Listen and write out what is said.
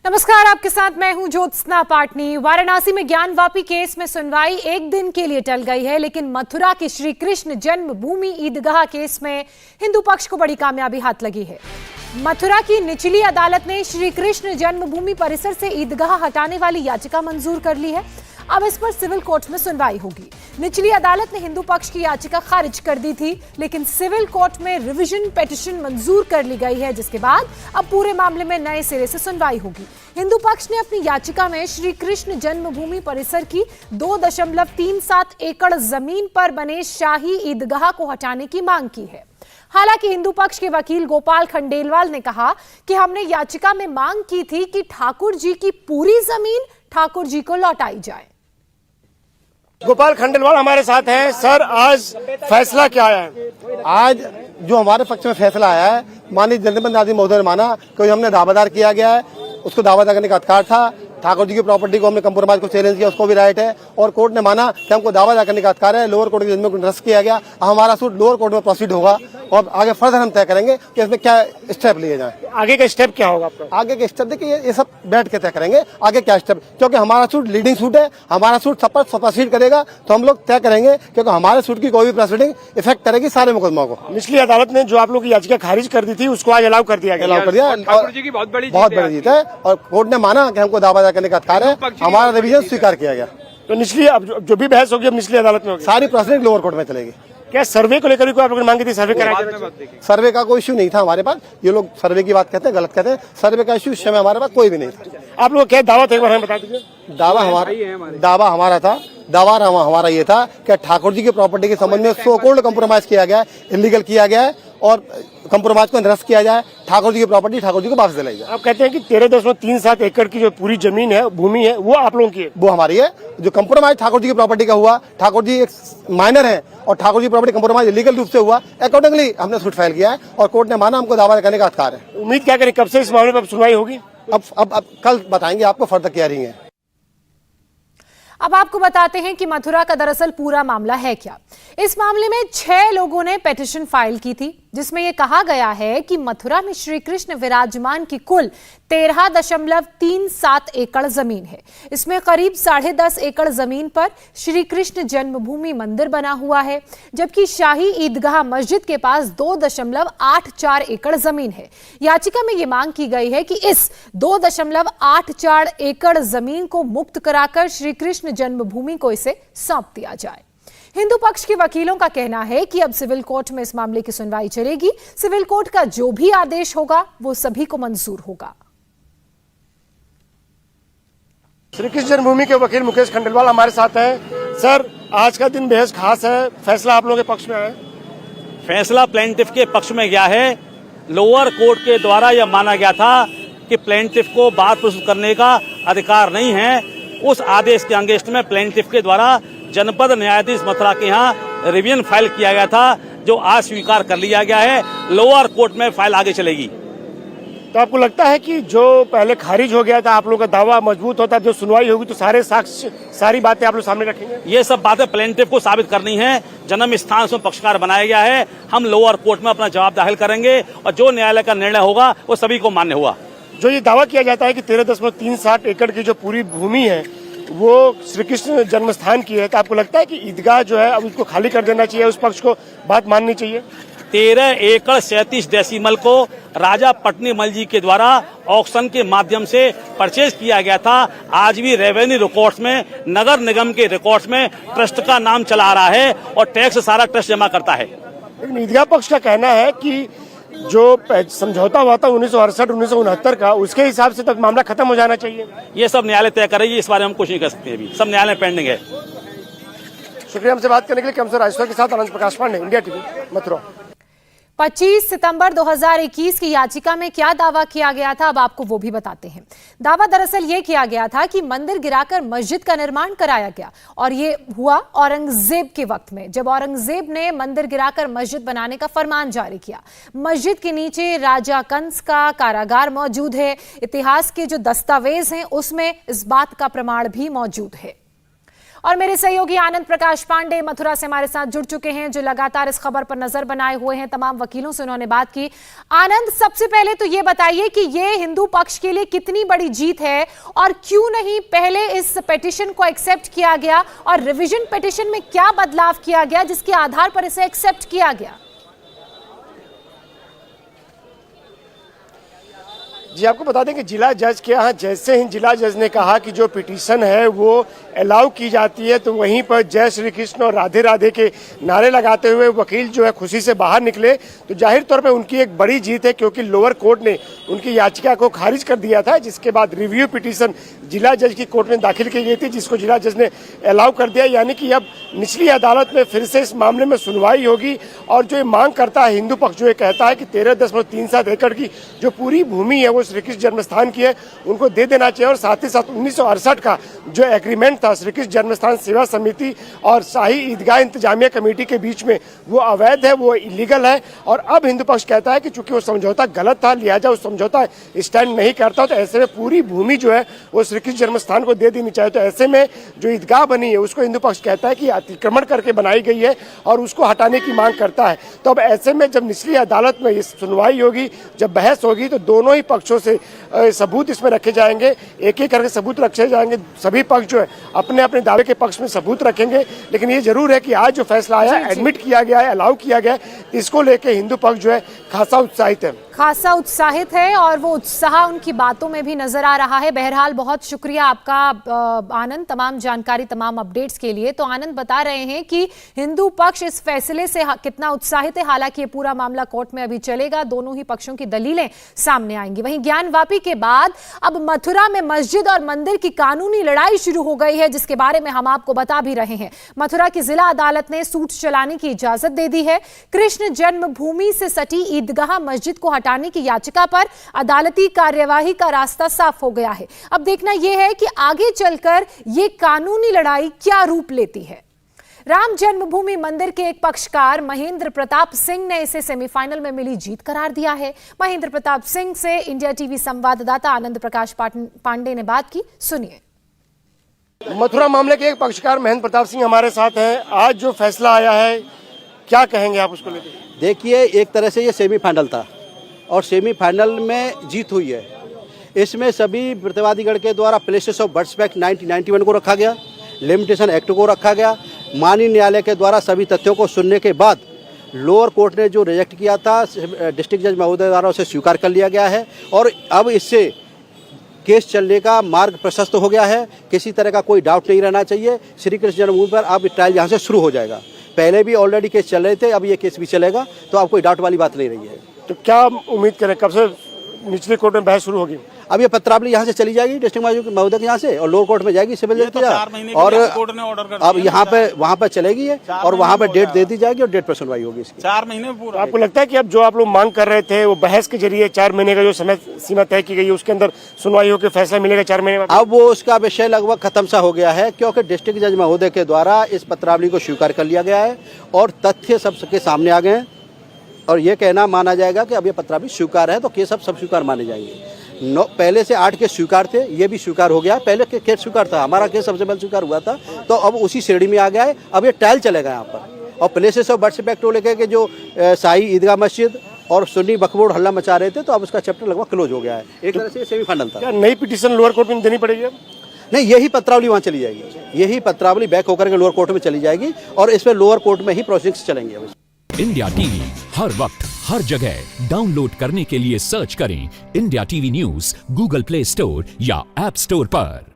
नमस्कार, आपके साथ मैं हूं ज्योत्सना पाटनी। वाराणसी में ज्ञानवापी केस में सुनवाई एक दिन के लिए टल गई है, लेकिन मथुरा के श्री कृष्ण जन्मभूमि ईदगाह केस में हिंदू पक्ष को बड़ी कामयाबी हाथ लगी है। मथुरा की निचली अदालत ने श्री कृष्ण जन्मभूमि परिसर से ईदगाह हटाने वाली याचिका मंजूर कर ली है। अब इस पर सिविल कोर्ट में सुनवाई होगी। निचली अदालत ने हिंदू पक्ष की याचिका खारिज कर दी थी, लेकिन सिविल कोर्ट में रिवीजन पिटीशन मंजूर कर ली गई है, जिसके बाद अब पूरे मामले में नए सिरे से सुनवाई होगी। हिंदू पक्ष ने अपनी याचिका में श्री कृष्ण जन्मभूमि परिसर की 2.37 एकड़ जमीन पर बने शाही ईदगाह को हटाने की मांग की है। हालांकि हिंदू पक्ष के वकील गोपाल खंडेलवाल ने कहा कि हमने याचिका में मांग की थी कि ठाकुर जी की पूरी जमीन ठाकुर जी को लौटाई जाए। गोपाल खंडेलवाल हमारे साथ हैं। सर, आज फैसला क्या आया है? आज जो हमारे पक्ष में फैसला आया है, माननीय जनरल न्यायाधीश महोदय ने माना कि हमने दावादार किया गया है, उसको दावादार करने का अधिकार था। ठाकुर जी की प्रॉपर्टी को हमने कंप्रोमाइज को चैलेंज किया, उसको भी राइट है, और कोर्ट ने माना कि हमको दावा करने का अधिकार है। लोअर कोर्ट के जजमेंट को निरस्त किया गया। हमारा सूट लोअर कोर्ट में प्रोसीड होगा और आगे फर्दर हम तय करेंगे कि इसमें क्या स्टेप लिए जाए। आगे का स्टेप क्या होगा आपका? आगे के स्टेप देखिए, ये सब बैठ के तय करेंगे आगे क्या स्टेप, क्योंकि हमारा सूट लीडिंग सूट है। हमारा सूट सब पर प्रोसीड करेगा तो हम लोग तय करेंगे, क्योंकि हमारे सूट की कोई भी प्रोसीडिंग इफेक्ट करेगी सारे मुकदमा को। निचली अदालत ने जो आप लोग की याचिका खारिज कर दी थी, उसको आज अलाउ कर दिया गया। अलाउ कर दिया। ठाकुर जी की बहुत बड़ी जीत है, और कोर्ट ने माना कि हमको दावा करने का अधिकार है। हमारा रिवीजन स्वीकार किया गया। तो निचली अब जो भी बहस होगी अब निचली अदालत में होगी। सारी प्रोसीडिंग लोअर कोर्ट में चलेगी। क्या सर्वे को लेकर को आप लोगों ने मांगी थी? सर्वे कराया? सर्वे का कोई इश्यू नहीं था हमारे पास। ये लोग सर्वे की बात कहते हैं, गलत कहते हैं। सर्वे का इश्यू इस समय हमारे पास कोई भी नहीं था। आप लोग क्या दावा था, एक बार हमें बता दीजिए। दावा हमारा था। दावा हमारा ये था कि ठाकुर जी की प्रॉपर्टी के संबंध में सो कॉल्ड कंप्रोमाइज किया गया है, इलीगल किया गया है, और कंप्रोमाइज को निरस्त किया जाए। ठाकुर जी की प्रॉपर्टी ठाकुर जी को वापस दिलाई जाए। आप कहते हैं कि 13.37 एकड़ की जो पूरी जमीन है, भूमि है, वो आप लोगों की है? वो हमारी है। जो कंप्रोमाइज ठाकुर जी की प्रॉपर्टी का हुआ, ठाकुर जी एक माइनर है और Thakur ji property compromise illegal रूप से हुआ, अकॉर्डिंगली हमने सूट फाइल किया है और कोर्ट ने माना हमको दावा करने का अधिकार है। उम्मीद क्या करें, कब से इस मामले पर सुनवाई होगी? अब कल बताएंगे आपको, फर्दर क्या रही है। अब आपको बताते हैं कि मथुरा का दरअसल पूरा मामला है क्या। इस मामले में 6 लोगों ने पिटीशन फाइल की थी, जिसमें यह कहा गया है कि मथुरा में श्री कृष्ण विराजमान की कुल 13.37 एकड़ जमीन है। इसमें करीब 10.5 एकड़ जमीन पर श्री कृष्ण जन्मभूमि मंदिर बना हुआ है, जबकि शाही ईदगाह मस्जिद के पास 2.84 एकड़ जमीन है। याचिका में यह मांग की गई है कि इस 2.84 एकड़ जमीन को मुक्त कराकर श्री कृष्ण जन्मभूमि को इसे सौंप दिया जाए। हिंदू पक्ष के वकीलों का कहना है कि अब सिविल कोर्ट में इस मामले की सुनवाई चलेगी। सिविल कोर्ट का जो भी आदेश होगा वो सभी को मंजूर होगा। श्री कृष्ण जन्मभूमि के वकील मुकेश खंडेलवाल हमारे साथ हैं। सर, आज का दिन बेहद खास है। फैसला आप लोगों के पक्ष में है? फैसला प्लेंटिफ के पक्ष में गया है। लोअर कोर्ट के द्वारा यह माना गया था कि प्लेंटिफ को बात प्रस्तुत करने का अधिकार नहीं है। उस आदेश के अंगेस्ट में प्लेंटिफ के द्वारा जनपद न्यायाधीश मथुरा के यहाँ रिवीजन फाइल किया गया था, जो आज स्वीकार कर लिया गया है। लोअर कोर्ट में फाइल आगे चलेगी। तो आपको लगता है कि जो पहले खारिज हो गया था, आप लोगों का दावा मजबूत होता, जो सुनवाई होगी तो सारे साक्ष्य, सारी बातें आप लोग सामने रखेंगे? ये सब बातें प्लेंटिफ को साबित करनी है। जन्म स्थान से पक्षकार बनाया गया है। हम लोअर कोर्ट में अपना जवाब दाखिल करेंगे और जो न्यायालय का निर्णय होगा वो सभी को मान्य होगा। जो ये दावा किया जाता है कि 13.37 एकड़ की जो पूरी भूमि है वो श्री कृष्ण जन्म स्थान की है, तो आपको लगता है कि ईदगाह जो है अब उसको खाली कर देना चाहिए, उस पक्ष को बात माननी चाहिए? 13 एकड़ 37 डेसिमल को राजा पटनीमल जी के द्वारा ऑक्शन के माध्यम से परचेज किया गया था। आज भी रेवेन्यू रिकॉर्ड्स में, नगर निगम के रिकॉर्ड्स में ट्रस्ट का नाम चला आ रहा है और टैक्स सारा ट्रस्ट जमा करता है। लेकिन ईदगाह पक्ष का कहना है कि जो समझौता हुआ था 1968-1969 का, उसके हिसाब से तक मामला खत्म हो जाना चाहिए। ये सब न्यायालय तय करेगी, इस बारे में हम कुछ नहीं कर सकते। अभी सब न्यायालय पेंडिंग है। शुक्रिया हमसे बात करने के लिए। कैमरा राजेश्वर के साथ अनंत प्रकाश पांडे, इंडिया टीवी, मथुरा। 25 सितंबर 2021 की याचिका में क्या दावा किया गया था, अब आपको वो भी बताते हैं। दावा दरअसल ये किया गया था कि मंदिर गिराकर मस्जिद का निर्माण कराया गया, और ये हुआ औरंगजेब के वक्त में, जब औरंगजेब ने मंदिर गिराकर मस्जिद बनाने का फरमान जारी किया। मस्जिद के नीचे राजा कंस का कारागार मौजूद है। इतिहास के जो दस्तावेज हैं उसमें इस बात का प्रमाण भी मौजूद है। और मेरे सहयोगी आनंद प्रकाश पांडे मथुरा से हमारे साथ जुड़ चुके हैं, जो लगातार इस खबर पर नजर बनाए हुए हैं। तमाम वकीलों से उन्होंने बात की। आनंद, सबसे पहले तो ये बताइए कि ये हिंदू पक्ष के लिए कितनी बड़ी जीत है और क्यों नहीं पहले इस पिटीशन को एक्सेप्ट किया गया और रिवीजन पिटीशन में क्या बदलाव किया गया जिसके आधार पर इसे एक्सेप्ट किया गया? जी, आपको बता दें कि जिला जज के यहाँ जैसे ही जिला जज ने कहा कि जो पिटीशन है वो अलाउ की जाती है, तो वहीं पर जय श्री कृष्ण और राधे राधे के नारे लगाते हुए वकील जो है खुशी से बाहर निकले। तो जाहिर तौर पे उनकी एक बड़ी जीत है, क्योंकि लोअर कोर्ट ने उनकी याचिका को खारिज कर दिया था, जिसके बाद रिव्यू पिटीशन जिला जज की कोर्ट में दाखिल की गई थी, जिसको जिला जज ने अलाउ कर दिया। यानी कि अब निचली अदालत में फिर से इस मामले में सुनवाई होगी और जो ये मांग करता है हिंदू पक्ष, जो ये कहता है कि 13.37 एकड़ की जो पूरी भूमि है वो श्री कृष्ण जन्मस्थान की है, उनको दे देना चाहिए। और साथ ही साथ 1968 का जो एग्रीमेंट था श्री कृष्ण जन्मस्थान सेवा समिति और शाही ईदगाह इंतजामिया कमेटी के बीच में, वो अवैध है, वो इलीगल है। और अब हिंदू पक्ष कहता है कि चूंकि वो समझौता गलत था, लिहाजा उस समझौता स्टैंड नहीं करता, तो ऐसे में पूरी भूमि जो है वो श्री कृष्ण जन्मस्थान को दे देनी चाहिए। तो ऐसे में जो ईदगाह बनी है उसको हिंदू पक्ष कहता है कि अतिक्रमण करके बनाई गई है और उसको हटाने की मांग करता है। तो अब ऐसे में जब निचली अदालत में ये सुनवाई होगी, जब बहस होगी, तो दोनों ही पक्षों से सबूत इसमें रखे जाएंगे, एक एक करके सबूत रखे जाएंगे। सभी पक्ष जो है अपने अपने दावे के पक्ष में सबूत रखेंगे। लेकिन ये जरूर है कि आज जो फैसला आया, एडमिट किया गया है, अलाउ किया गया है, इसको लेके हिंदू पक्ष जो है खासा उत्साहित है और वो उत्साह उनकी बातों में भी नजर आ रहा है। बहरहाल बहुत शुक्रिया आपका आनंद, तमाम जानकारी, तमाम अपडेट्स के लिए। तो आनंद बता रहे हैं कि हिंदू पक्ष इस फैसले से कितना उत्साहित है। हालांकि ये पूरा मामला कोर्ट में अभी चलेगा, दोनों ही पक्षों की दलीलें सामने आएंगी। वहीं ज्ञानवापी के बाद अब मथुरा में मस्जिद और मंदिर की कानूनी लड़ाई शुरू हो गई है, जिसके बारे में हम आपको बता भी रहे हैं। मथुरा की जिला अदालत ने सूट चलाने की इजाजत दे दी है। कृष्ण जन्मभूमि से सटी ईदगाह मस्जिद को हटाने की याचिका पर अदालती कार्यवाही का रास्ता साफ हो गया है। अब देखना यह है कि आगे चलकर यह कानूनी लड़ाई क्या रूप लेती है। राम जन्मभूमि मंदिर के एक पक्षकार महेंद्र प्रताप सिंह ने इसे सेमीफाइनल में मिली जीत करार दिया है। महेंद्र प्रताप सिंह से इंडिया टीवी संवाददाता आनंद प्रकाश पांडे ने बात की, सुनिए। मथुरा मामले के एक पक्षकार महेंद्र प्रताप सिंह हमारे साथ हैं। आज जो फैसला आया है, क्या कहेंगे आप उसको लेकर? देखिए, एक तरह से ये सेमीफाइनल था और सेमीफाइनल में जीत हुई है। इसमें सभी प्रतिवादीगण के द्वारा प्लेसेस ऑफ बर्थ एक्ट 1991 को रखा गया, लिमिटेशन एक्ट को रखा गया। माननीय न्यायालय के द्वारा सभी तथ्यों को सुनने के बाद लोअर कोर्ट ने जो रिजेक्ट किया था, डिस्ट्रिक्ट जज महोदय द्वारा उसे स्वीकार कर लिया गया है और अब इससे केस चलने का मार्ग प्रशस्त हो गया है। किसी तरह का कोई डाउट नहीं रहना चाहिए। श्री कृष्ण जन्मभूमि पर अब ट्रायल यहाँ से शुरू हो जाएगा। पहले भी ऑलरेडी केस चल रहे थे, अब ये केस भी चलेगा, तो अब कोई डाउट वाली बात नहीं रही है। तो क्या उम्मीद करें, कब से निचले कोर्ट में बहस शुरू होगी? अब ये पत्रावली यहाँ से चली जाएगी डिस्ट्रिक्ट महोदय के यहाँ से और लोअर कोर्ट में जाएगी सिविल जज के यहाँ, और अब यहाँ पे वहाँ पे चलेगी ये और वहाँ पे डेट दे दी जाएगी और डेट पर सुनवाई होगी इसकी 4 महीने पूरा। आपको लगता है कि अब जो आप लोग मांग कर रहे थे वो बहस के जरिए 4 महीने का जो समय सीमा तय की गई है उसके अंदर सुनवाई होकर फैसला मिलेगा 4 महीने में? अब वो उसका विषय लगभग खत्म सा हो गया है, क्योंकि डिस्ट्रिक्ट जज महोदय के द्वारा इस पत्रावली को स्वीकार कर लिया गया है और तथ्य सबके सामने आ गए हैं और ये कहना माना जाएगा कि अब ये पत्रावली स्वीकार है, तो केस अब सब स्वीकार माने जाएंगे। पहले से 8 केस स्वीकार थे, ये भी स्वीकार हो गया। पहले केस स्वीकार था, हमारा केस सबसे पहले स्वीकार हुआ था, तो अब उसी श्रेणी में आ गया है। अब ये ट्रायल चलेगा यहाँ पर और प्लेसेस ऑफ बर्थ एक्ट को लेकर के जो शाही ईदगाह मस्जिद और सुन्नी बकबोर्ड हल्ला मचा रहे थे, तो अब उसका चैप्टर लगभग क्लोज हो गया है। एक तरह से सेमीफाइनल था। क्या नई पिटीशन लोअर कोर्ट में देनी पड़ेगी? नहीं, यही पत्रावली वहाँ चली जाएगी, यही पत्रावली बैक होकर के लोअर कोर्ट में चली जाएगी और इसमें लोअर कोर्ट में ही प्रोसीडिंग्स चलेंगे। इंडिया टीवी हर वक्त हर जगह डाउनलोड करने के लिए सर्च करें India TV news Google play store या ऐप स्टोर पर।